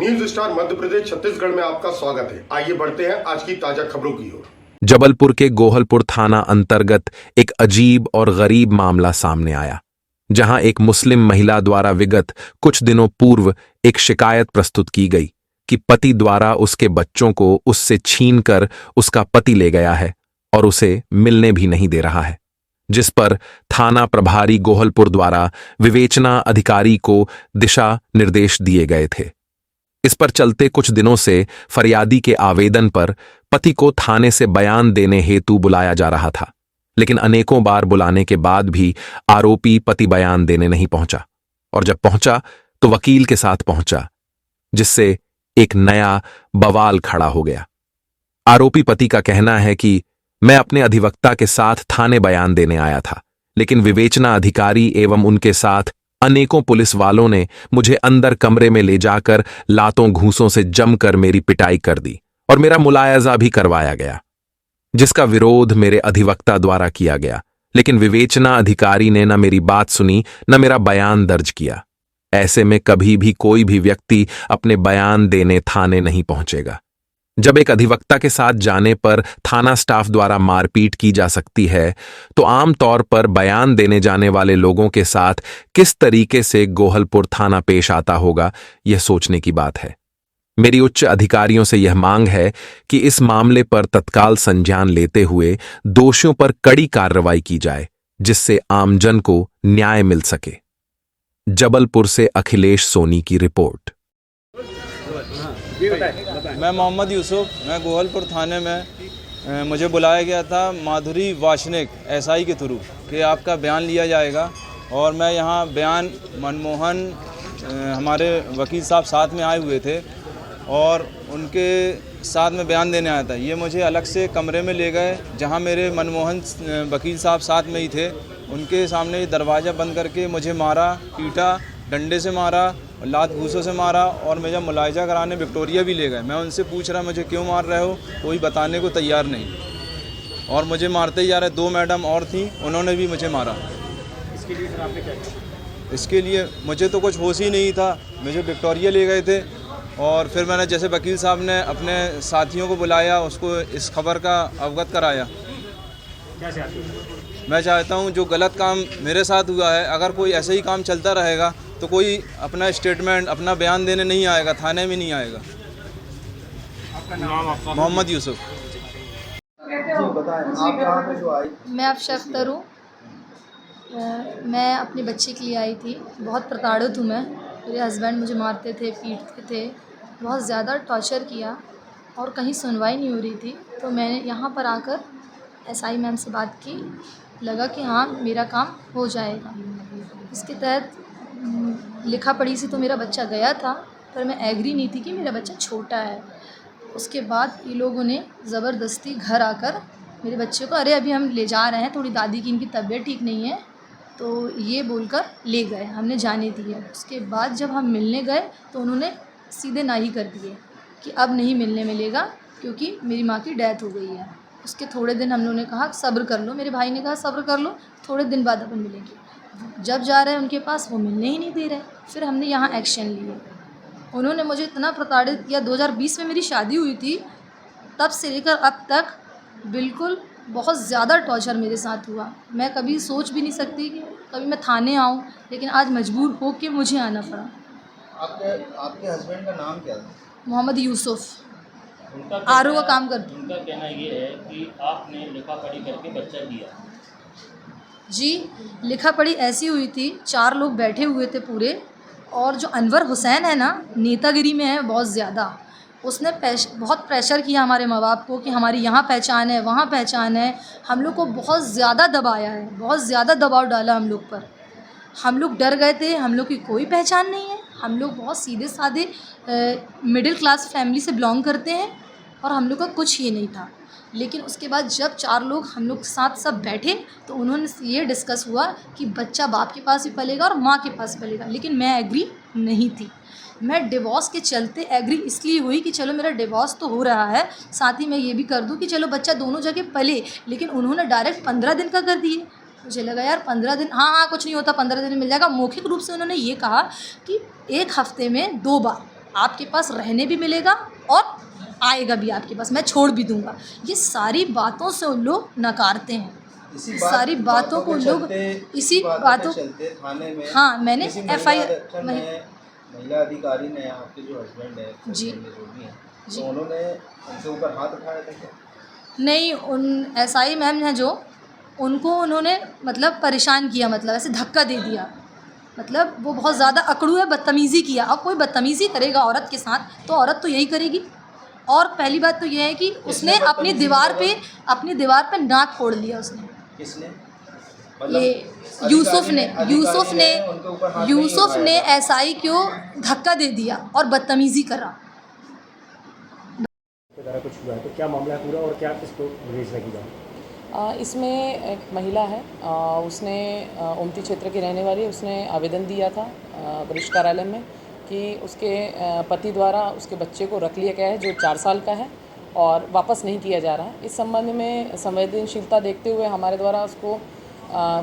News star Madhya Pradesh Chhattisgarh में आपका स्वागत है। आइए बढ़ते हैं आज की ताजा खबरों की ओर। जबलपुर के गोहलपुर थाना अंतर्गत एक अजीब और गरीब मामला सामने आया, जहां एक मुस्लिम महिला द्वारा विगत कुछ दिनों पूर्व एक शिकायत प्रस्तुत की गई कि पति द्वारा उसके बच्चों को उससे छीनकर उसका पति ले गया है और उसे मिलने भी नहीं दे रहा है, जिस पर थाना प्रभारी गोहलपुर द्वारा विवेचना अधिकारी को दिशा निर्देश दिए गए थे। इस पर चलते कुछ दिनों से फरियादी के आवेदन पर पति को थाने से बयान देने हेतु बुलाया जा रहा था, लेकिन अनेकों बार बुलाने के बाद भी आरोपी पति बयान देने नहीं पहुंचा, और जब पहुंचा तो वकील के साथ पहुंचा, जिससे एक नया बवाल खड़ा हो गया। आरोपी पति का कहना है कि मैं अपने अधिवक्ता के साथ थाने बयान देने आया था, लेकिन विवेचना अधिकारी एवं उनके साथ अनेकों पुलिस वालों ने मुझे अंदर कमरे में ले जाकर लातों घूंसों से जमकर मेरी पिटाई कर दी और मेरा मुलायजा भी करवाया गया, जिसका विरोध मेरे अधिवक्ता द्वारा किया गया, लेकिन विवेचना अधिकारी ने न मेरी बात सुनी न मेरा बयान दर्ज किया। ऐसे में कभी भी कोई भी व्यक्ति अपने बयान देने थाने नहीं पहुंचेगा। जब एक अधिवक्ता के साथ जाने पर थाना स्टाफ द्वारा मारपीट की जा सकती है, तो आम तौर पर बयान देने जाने वाले लोगों के साथ किस तरीके से गोहलपुर थाना पेश आता होगा, यह सोचने की बात है। मेरी उच्च अधिकारियों से यह मांग है कि इस मामले पर तत्काल संज्ञान लेते हुए दोषियों पर कड़ी कार्रवाई की जाए, जिससे आमजन को न्याय मिल सके। जबलपुर से अखिलेश सोनी की रिपोर्ट। मैं मोहम्मद यूसुफ, मैं गोहलपुर थाने में मुझे बुलाया गया था माधुरी वाशनिक एसआई के थ्रू कि आपका बयान लिया जाएगा, और मैं यहाँ बयान मनमोहन हमारे वकील साहब साथ में आए हुए थे और उनके साथ में बयान देने आया था। ये मुझे अलग से कमरे में ले गए जहाँ मेरे मनमोहन वकील साहब साथ में ही थे। उनके सामने दरवाज़ा बंद करके मुझे मारा, पीटा, डंडे से मारा, लात घूसों से मारा, और मुझे मुलायजा कराने विक्टोरिया भी ले गए। मैं उनसे पूछ रहा मुझे क्यों मार रहे हो, कोई बताने को तैयार नहीं, और मुझे मारते ही जा रहे। दो मैडम और थी, उन्होंने भी मुझे मारा। इसके लिए फिर आपने क्या किया? इसके लिए मुझे तो कुछ होश ही नहीं था, मुझे विक्टोरिया ले गए थे, और फिर मैंने जैसे वकील साहब ने अपने साथियों को बुलाया, उसको इस खबर का अवगत कराया। क्या चाहते हो? मैं चाहता हूं जो गलत काम मेरे साथ हुआ है, अगर कोई ऐसे ही काम चलता रहेगा तो कोई अपना स्टेटमेंट, अपना बयान देने नहीं आएगा, थाने में नहीं आएगा। आपका नाम? आपका मोहम्मद यूसुफ। मैं अफशा अख्तर हूँ। मैं अपने बच्चे के लिए आई थी। बहुत प्रताड़ित हूँ मैं। मेरे हस्बैंड मुझे मारते थे, पीटते थे, बहुत ज़्यादा टॉर्चर किया, और कहीं सुनवाई नहीं हो रही थी। तो मैंने यहाँ पर आकर एसआई मैम से बात की, लगा कि हाँ मेरा काम हो जाएगा। इसके तहत लिखा पढ़ी से तो मेरा बच्चा गया था, पर मैं एग्री नहीं थी कि मेरा बच्चा छोटा है। उसके बाद ये लोगों ने ज़बरदस्ती घर आकर मेरे बच्चे को, अरे अभी हम ले जा रहे हैं, थोड़ी दादी की इनकी तबीयत ठीक नहीं है, तो ये बोलकर ले गए, हमने जाने दिया। उसके बाद जब हम मिलने गए तो उन्होंने सीधे ना ही कर दिए कि अब नहीं मिलने मिलेगा, क्योंकि मेरी माँ की डेथ हो गई है। उसके थोड़े दिन हम लोगों ने कहा सब्र कर लो, मेरे भाई ने कहा सब्र कर लो, थोड़े दिन बाद अपन मिलेंगे। जब जा रहे हैं उनके पास, वो मिलने ही नहीं दे रहे। फिर हमने यहाँ एक्शन लिए। उन्होंने मुझे इतना प्रताड़ित किया। 2020 में मेरी शादी हुई थी, तब से लेकर अब तक बिल्कुल बहुत ज़्यादा टॉर्चर मेरे साथ हुआ। मैं कभी सोच भी नहीं सकती कि कभी मैं थाने आऊँ, लेकिन आज मजबूर हो के मुझे आना पड़ा। आपके हस्बैंड का नाम क्या था? मोहम्मद यूसुफ, उनका आरओ का काम करते हैं। उनका कहना ये है कि आपने लिखा पढ़ी करके बच्चा दिया। जी, लिखा पढ़ी ऐसी हुई थी, 4 लोग बैठे हुए थे पूरे, और जो अनवर हुसैन है ना, नेतागिरी में है बहुत ज़्यादा। उसने बहुत प्रेशर किया हमारे माँ बाप को कि हमारी यहाँ पहचान है, वहाँ पहचान है। हम लोग को बहुत ज़्यादा दबाया है, बहुत ज़्यादा दबाव डाला हम लोग पर। हम लोग डर गए थे, हम लोग की कोई पहचान नहीं है। हम लोग बहुत सीधे साधे मिडिल क्लास फैमिली से बिलोंग करते हैं, और हम लोग का कुछ ही नहीं था। लेकिन उसके बाद जब 4 लोग हम लोग साथ सब बैठे, तो उन्होंने ये डिस्कस हुआ कि बच्चा बाप के पास भी पलेगा और माँ के पास पलेगा। लेकिन मैं एग्री नहीं थी। मैं डिवोर्स के चलते एग्री इसलिए हुई कि चलो मेरा डिवोर्स तो हो रहा है, साथ ही मैं ये भी कर दूं कि चलो बच्चा दोनों जगह पले। लेकिन उन्होंने डायरेक्ट 15 दिन का कर दिए। मुझे लगा यार 15 दिन, हाँ कुछ नहीं होता, 15 दिन में मिल जाएगा। मौखिक रूप से उन्होंने ये कहा कि 1 हफ्ते में 2 बार आपके पास रहने भी मिलेगा और आएगा भी आपके पास, मैं छोड़ भी दूंगा। ये सारी बातों से उन लोग नकारते हैं। सारी बातों को लोग इसी बातों चलते थाने में हाँ, मैंने किसी FIR महिला अधिकारी ने आपके जो हस्बैंड है जी। husband है, जो भी हैं, जी। तो उन्होंने उनके ऊपर हाथ उठाया था क्या? नहीं, उन SI मैम हैं जो, उनको उन्होंने मतलब परेशान किया, मतलब ऐसे धक्का दे दिया, मतलब वो बहुत ज़्यादा अकड़ू है, बदतमीज़ी किया। अब कोई बदतमीज़ी करेगा औरत के साथ तो औरत तो यही करेगी। और पहली बात तो ये है कि उसने अपनी दीवार पे नाक फोड़ लिया उसने। किसने? ये यूसुफ ने उनके ऊपर हाथ नहीं यूसुफ ने उठाया SI को धक्का दे दिया और बदतमीज़ी करा। के द्वारा कुछ हुआ है तो क्या मामला है पूरा और क्या इसको विवेचना की जाए? इसमें एक महिला है, उसने ओमती क्षेत्र की रहने वाली है। उसने आवेदन दिया था वरिष्ठ कार्यालय में कि उसके पति द्वारा उसके बच्चे को रख लिया गया है जो 4 साल का है और वापस नहीं किया जा रहा है। इस संबंध में संवेदनशीलता देखते हुए हमारे द्वारा उसको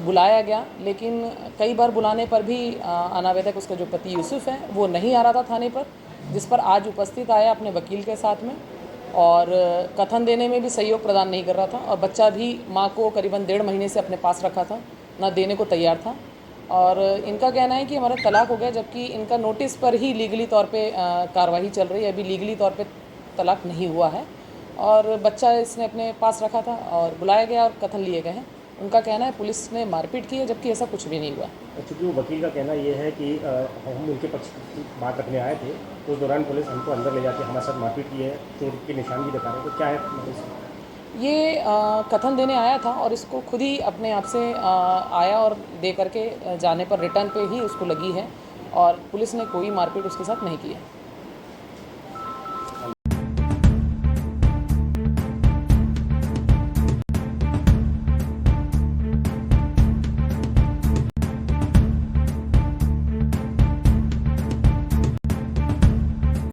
बुलाया गया, लेकिन कई बार बुलाने पर भी अनावेदक उसका जो पति यूसुफ है वो नहीं आ रहा था थाने पर, जिस पर आज उपस्थित आया अपने वकील के साथ में और कथन देने में भी सहयोग प्रदान नहीं कर रहा था। और बच्चा भी माँ को करीबन 1.5 महीने से अपने पास रखा था, ना देने को तैयार था। और इनका कहना है कि हमारा तलाक हो गया, जबकि इनका नोटिस पर ही लीगली तौर पे कार्रवाई चल रही है। अभी लीगली तौर पे तलाक नहीं हुआ है और बच्चा इसने अपने पास रखा था और बुलाया गया और कथन लिए गए हैं। उनका कहना है पुलिस ने मारपीट की है, जबकि ऐसा कुछ भी नहीं हुआ। चूँकि वो वकील का कहना ये है कि हम उनके पक्ष की बात रखने आए थे तो उस दौरान पुलिस हमको अंदर ले जाके हमारे साथ मारपीट की है, चोट के निशान भी दिखा रहे हैं, तो क्या है मतलब ये कथन देने आया था और इसको खुद ही अपने आप से आया और दे करके जाने पर रिटर्न पे ही उसको लगी है और पुलिस ने कोई मारपीट उसके साथ नहीं की है।